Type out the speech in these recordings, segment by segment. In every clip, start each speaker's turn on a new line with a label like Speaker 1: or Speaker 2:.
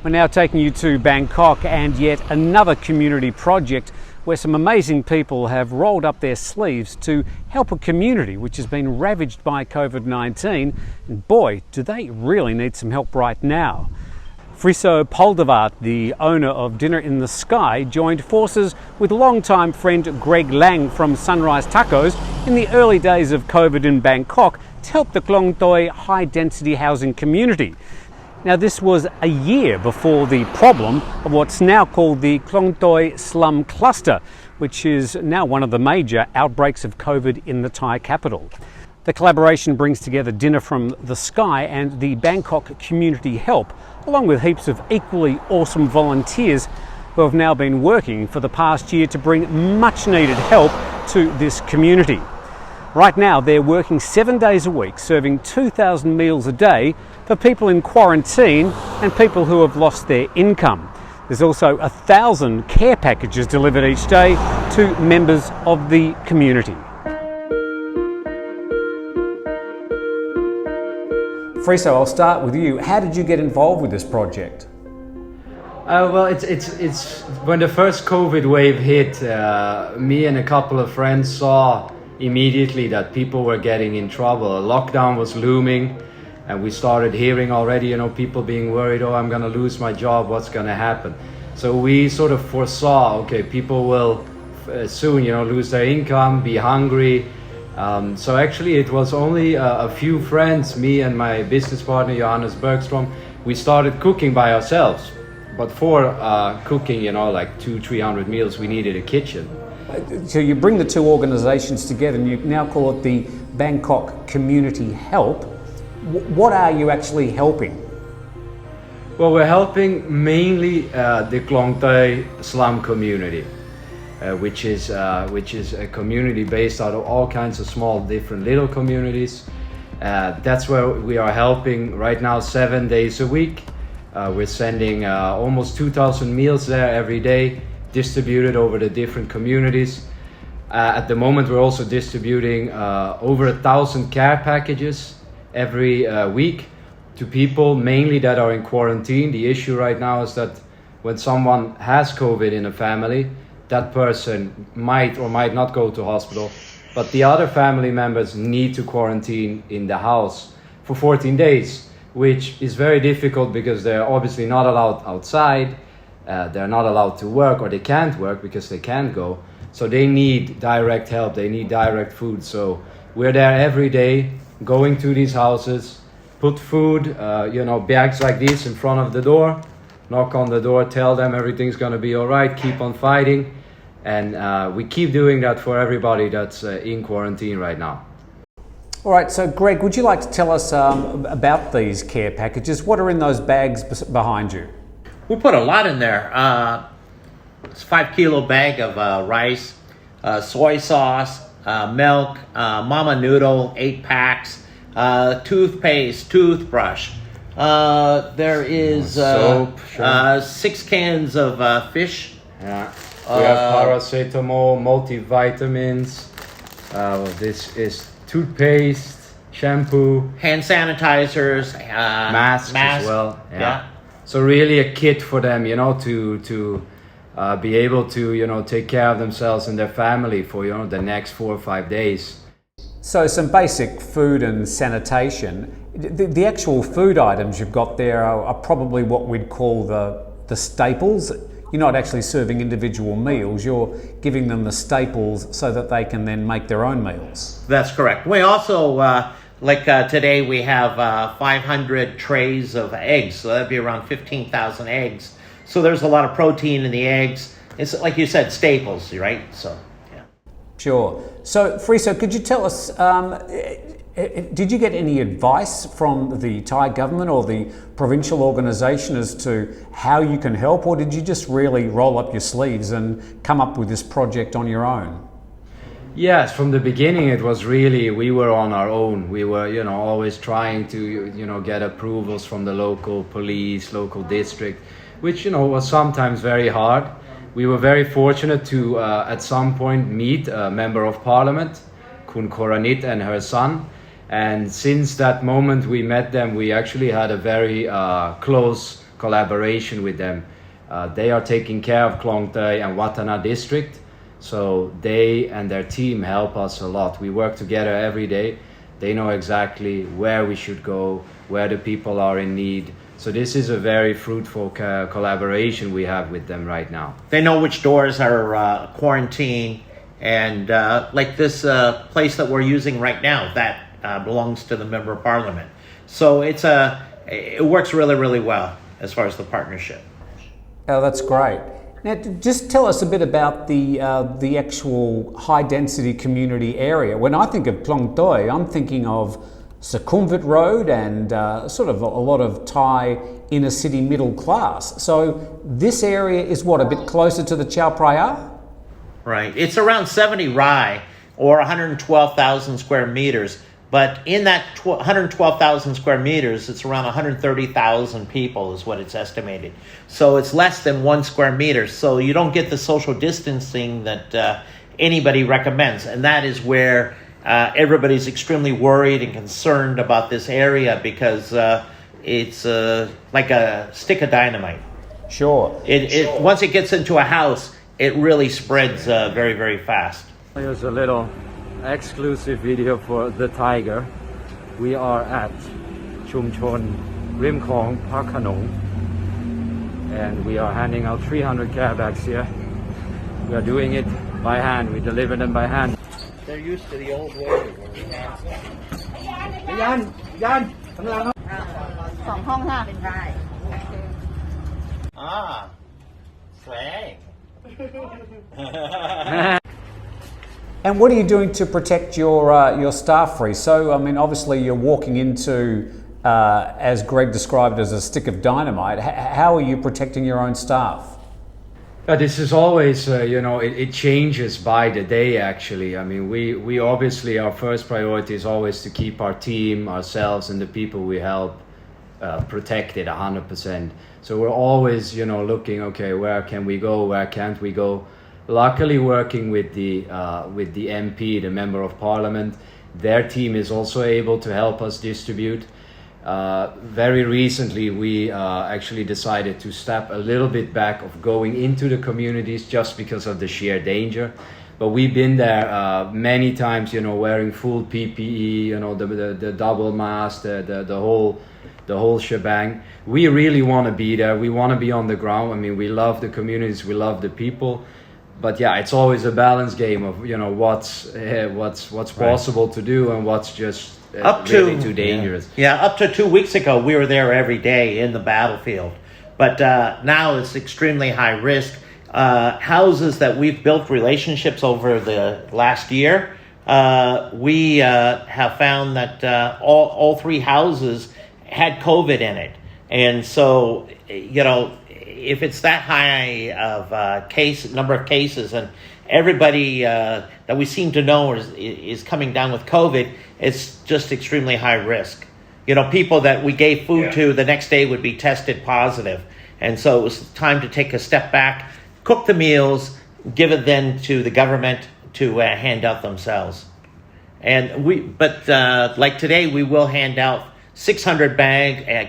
Speaker 1: We're now taking you to Bangkok and yet another community project where some amazing people have rolled up their sleeves to help a community which has been ravaged by COVID-19. And boy, do they really need some help right now. Friso Poldavat, the owner of Dinner in the Sky, joined forces with longtime friend Greg Lang from Sunrise Tacos in the early days of COVID in Bangkok to help the Klong Toey high-density housing community. Now, this was a year before the problem of what's now called the Klong Toey slum cluster, which is now one of the major outbreaks of COVID in the Thai capital. The collaboration brings together Dinner from the Sky and the Bangkok Community Help, along with heaps of equally awesome volunteers who have now been working for the past year to bring much needed help to this community. Right now, they're working 7 days a week, serving 2,000 meals a day for people in quarantine and people who have lost their income. There's also 1,000 care packages delivered each day to members of the community. Friso, I'll start with you. How did you get involved with this project?
Speaker 2: Well, it's when the first COVID wave hit, me and a couple of friends saw immediately that people were getting in trouble. A lockdown was looming, and we started hearing already, people being worried, oh, I'm gonna lose my job, what's gonna happen? So we sort of foresaw, okay, people will soon, lose their income, be hungry. So actually it was only a few friends, me and my business partner, Johannes Bergstrom, we started cooking by ourselves. But for cooking, like 200-300 meals, we needed a kitchen.
Speaker 1: So you bring the two organisations together and you now call it the Bangkok Community Help. What are you actually helping?
Speaker 2: Well, we're helping mainly the Klong Toey slum community, which is a community based out of all kinds of small, different little communities. That's where we are helping right now 7 days a week. We're sending almost 2,000 meals there every day, distributed over the different communities. At the moment, we're also distributing over 1,000 care packages every week to people mainly that are in quarantine. The issue right now is that when someone has COVID in a family, that person might or might not go to hospital, but the other family members need to quarantine in the house for 14 days, which is very difficult because they're obviously not allowed outside. They're not allowed to work, or they can't work because they can't go. So they need direct help, they need direct food. So we're there every day, going to these houses, put food, bags like this in front of the door, knock on the door, tell them everything's gonna be all right, keep on fighting. And we keep doing that for everybody that's in quarantine right now.
Speaker 1: All right, so Greg, would you like to tell us about these care packages? What are in those bags behind you?
Speaker 3: We put a lot in there. It's a 5 kilo bag of rice, soy sauce, milk, mama noodle, 8 packs, toothpaste, toothbrush. There is
Speaker 2: soap, sure.
Speaker 3: 6 cans of fish.
Speaker 2: Yeah. We have paracetamol, multivitamins. This is toothpaste, shampoo,
Speaker 3: hand sanitizers,
Speaker 2: masks as well. Yeah. So really a kit for them, to be able to, take care of themselves and their family for, the next 4 or 5 days.
Speaker 1: So some basic food and sanitation. The actual food items you've got there are probably what we'd call the staples. You're not actually serving individual meals, you're giving them the staples so that they can then make their own meals.
Speaker 3: That's correct. We also, today we have 500 trays of eggs, so that'd be around 15,000 eggs. So there's a lot of protein in the eggs. It's like you said, staples, right? So, yeah.
Speaker 1: Sure. So, Friso, could you tell us, did you get any advice from the Thai government or the provincial organisation as to how you can help, or did you just really roll up your sleeves and come up with this project on your own?
Speaker 2: Yes, from the beginning it was really, we were on our own. We were, always trying to, get approvals from the local police, local district, which, was sometimes very hard. We were very fortunate to, at some point, meet a member of parliament, Kun Koranit and her son. And since that moment we met them, we actually had a very close collaboration with them. They are taking care of Klong Toey and Watana district, so they and their team help us a lot. We work together every day. They know exactly where we should go, where the people are in need. So this is a very fruitful collaboration we have with them right now.
Speaker 3: They know which doors are quarantined, and like this place that we're using right now, that belongs to the Member of Parliament. So it works really, really well as far as the partnership.
Speaker 1: Oh, that's great. Now, just tell us a bit about the actual high-density community area. When I think of Klong Toey, I'm thinking of Sukhumvit Road and sort of a lot of Thai inner city middle class. So this area is what, a bit closer to the Chao Phraya?
Speaker 3: Right. It's around 70 rai, or 112,000 square meters. But in that 112,000 square meters, it's around 130,000 people is what it's estimated. So it's less than 1 square meter. So you don't get the social distancing that anybody recommends. And that is where everybody's extremely worried and concerned about this area, because it's like a stick of dynamite.
Speaker 1: Sure.
Speaker 3: Once it gets into a house, it really spreads very, very fast.
Speaker 2: Here's a little exclusive video for the Thaiger. We are at Chumchon Rim Klong Park Hanong, and we are handing out 300 care bags here. We are doing it by hand. We deliver them by hand.
Speaker 3: They're used to the old way where we have slang.
Speaker 1: And what are you doing to protect your staff, Free? So, I mean, obviously you're walking into, as Greg described, as a stick of dynamite. How are you protecting your own staff?
Speaker 2: This is always, it changes by the day, actually. I mean, we obviously, our first priority is always to keep our team, ourselves, and the people we help protected 100%. So we're always, looking, okay, where can we go, where can't we go? Luckily, working with the MP, the Member of Parliament, their team is also able to help us distribute. Very recently, we actually decided to step a little bit back of going into the communities just because of the sheer danger. But we've been there many times, wearing full PPE, the double mask, the whole shebang. We really want to be there. We want to be on the ground. I mean, we love the communities, we love the people. But yeah, it's always a balance game of what's possible to do and what's just really too dangerous.
Speaker 3: Yeah, up to 2 weeks ago, we were there every day in the battlefield. But now it's extremely high risk. Houses that we've built relationships over the last year, we have found that all 3 houses had COVID in it. And so, if it's that high of number of cases, and everybody that we seem to know is coming down with COVID, it's just extremely high risk. People that we gave food to the next day would be tested positive. And so it was time to take a step back, cook the meals, give it then to the government to hand out themselves. But like today, we will hand out 600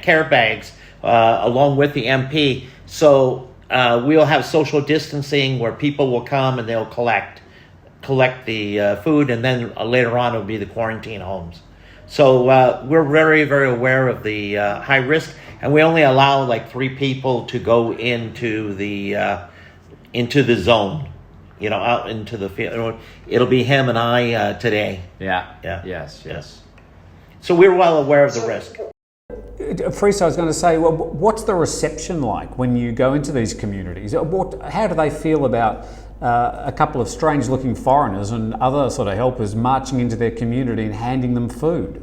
Speaker 3: care bags along with the MP. So we'll have social distancing where people will come and they'll collect the food, and then later on it'll be the quarantine homes. So we're very, very aware of the high risk, and we only allow like 3 people to go into the zone, out into the field. It'll be him and I today.
Speaker 2: Yeah. Yes.
Speaker 3: So we're well aware of the risk.
Speaker 1: Friso, I was going to say, well, what's the reception like when you go into these communities? How do they feel about a couple of strange-looking foreigners and other sort of helpers marching into their community and handing them food?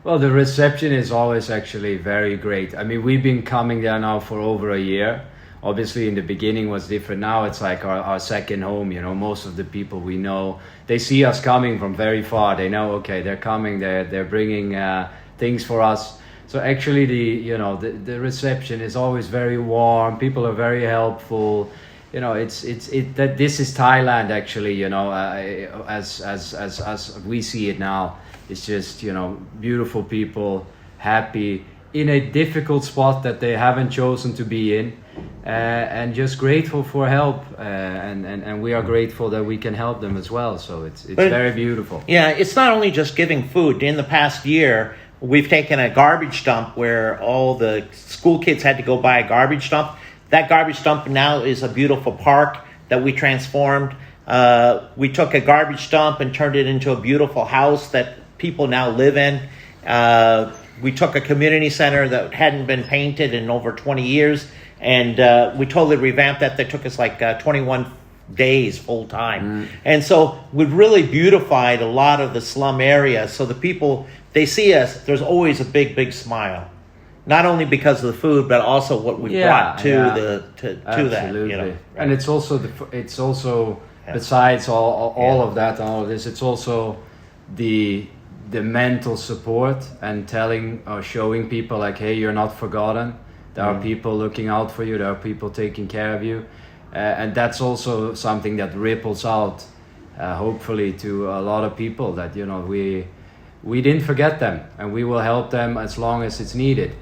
Speaker 2: Well, the reception is always actually very great. I mean, we've been coming there now for over a year. Obviously, in the beginning was different. Now it's like our second home. Most of the people we know, they see us coming from very far. They know, okay, they're coming. They're bringing things for us. So actually, the reception is always very warm. People are very helpful. It's that this is Thailand actually. As we see it now, it's just beautiful people, happy, in a difficult spot that they haven't chosen to be in, and just grateful for help, and we are grateful that we can help them as well. So it's very beautiful.
Speaker 3: Yeah, it's not only just giving food. In the past year, we've taken a garbage dump where all the school kids had to go buy a garbage dump. That garbage dump now is a beautiful park that we transformed. We took a garbage dump and turned it into a beautiful house that people now live in. We took a community center that hadn't been painted in over 20 years, and we totally revamped that. That took us like 21 days full time. And so we really beautified a lot of the slum area. So the people, they see us, there's always a big smile. Not only because of the food, but also what we brought to that. You know, right?
Speaker 2: And it's also besides all of that and all of this, it's also the mental support and telling or showing people like, hey, you're not forgotten. There are people looking out for you. There are people taking care of you, and that's also something that ripples out, hopefully, to a lot of people. That we didn't forget them, and we will help them as long as it's needed.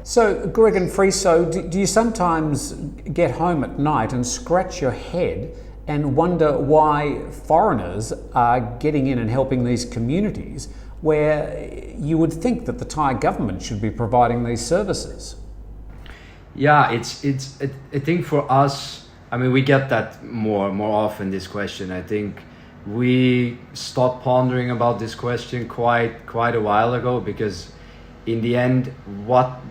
Speaker 1: So, Greg and Friso, do you sometimes get home at night and scratch your head and wonder why foreigners are getting in and helping these communities where you would think that the Thai government should be providing these services?
Speaker 2: Yeah, I think for us, I mean, we get that more often, this question. I think we stopped pondering about this question quite a while ago, because in the end,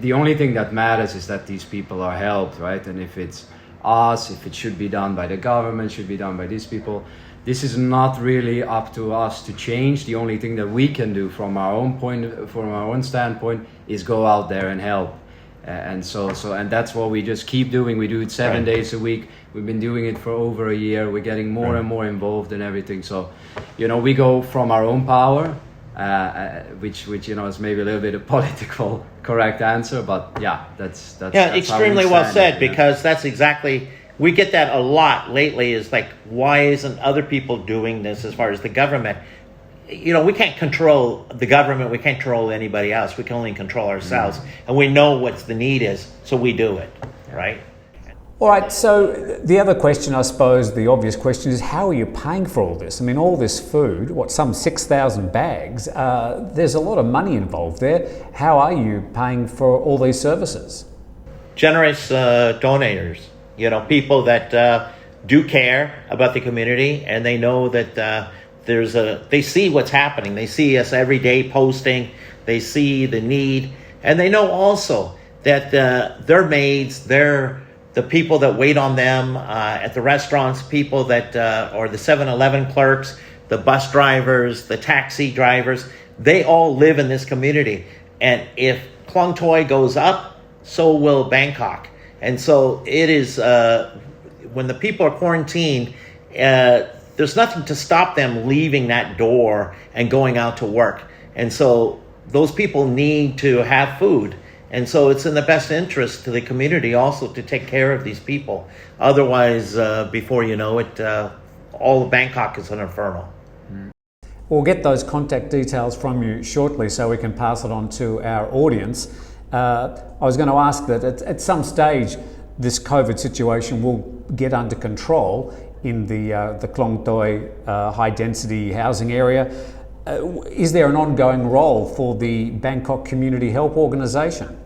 Speaker 2: the only thing that matters is that these people are helped, right? And if it's us, if it should be done by the government, should be done by these people, this is not really up to us to change. The only thing that we can do from our own standpoint is go out there and help. And that's what we just keep doing. We do it 7 days a week. We've been doing it for over a year. We're getting more and more involved in everything. So, we go from our own power, which is maybe a little bit of political correct answer, but that's
Speaker 3: extremely well said, because that's exactly, we get that a lot lately, is like, why isn't other people doing this as far as the government? We can't control the government, we can't control anybody else, we can only control ourselves, and we know what the need is, so we do it, right?
Speaker 1: All right, so the other question, I suppose, the obvious question is, how are you paying for all this? I mean, all this food, some 6,000 bags, there's a lot of money involved there. How are you paying for all these services?
Speaker 3: Generous donators, people that do care about the community, and they know that they see what's happening. They see us every day posting, they see the need, and they know also that their maids, the people that wait on them at the restaurants, people that, or the 7-Eleven clerks, the bus drivers, the taxi drivers, they all live in this community. And if Klong Toey goes up, so will Bangkok. And so it is, when the people are quarantined, there's nothing to stop them leaving that door and going out to work. And so those people need to have food. And so it's in the best interest to the community also to take care of these people. Otherwise, before you know it, all of Bangkok is an inferno.
Speaker 1: We'll get those contact details from you shortly so we can pass it on to our audience. I was going to ask that at some stage this COVID situation will get under control in the Klong Toey high density housing area. Is there an ongoing role for the Bangkok Community Help Organisation?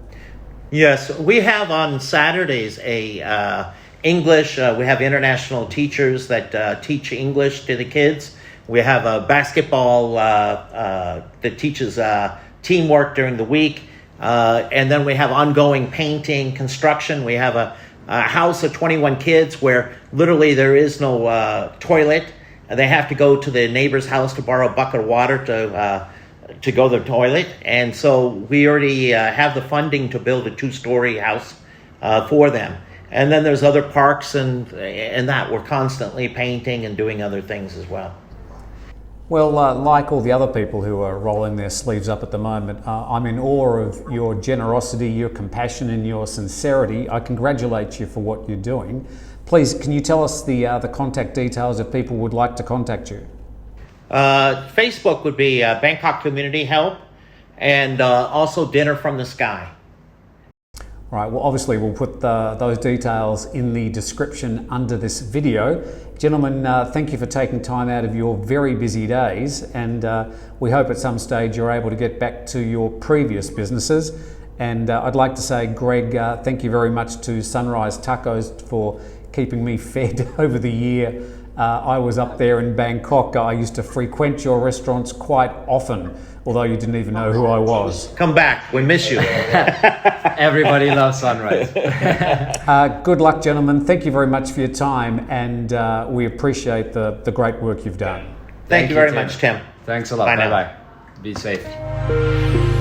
Speaker 3: Yes, we have on Saturdays English. We have international teachers that teach English to the kids. We have a basketball that teaches teamwork during the week. And then we have ongoing painting, construction. We have a house of 21 kids where literally there is no toilet. They have to go to the neighbor's house to borrow a bucket of water to go to the toilet. And so we already have the funding to build a 2-story house for them. And then there's other parks and that we're constantly painting and doing other things as well.
Speaker 1: Well, like all the other people who are rolling their sleeves up at the moment, I'm in awe of your generosity, your compassion and your sincerity. I congratulate you for what you're doing. Please, can you tell us the contact details if people would like to contact you?
Speaker 3: Facebook would be Bangkok Community Help, and also Dinner from the Sky.
Speaker 1: Right, well obviously we'll put those details in the description under this video. Gentlemen, thank you for taking time out of your very busy days, and we hope at some stage you're able to get back to your previous businesses. And I'd like to say, Greg, thank you very much to Sunrise Tacos for keeping me fed over the year. I was up there in Bangkok. I used to frequent your restaurants quite often, although you didn't even know who I was.
Speaker 3: Come back, we miss you.
Speaker 2: Everybody loves Sunrise.
Speaker 1: Good luck, gentlemen. Thank you very much for your time, and we appreciate the great work you've done.
Speaker 3: Thank you very much, Tim.
Speaker 2: Thanks a lot.
Speaker 3: Bye now.
Speaker 2: Bye-bye. Be safe.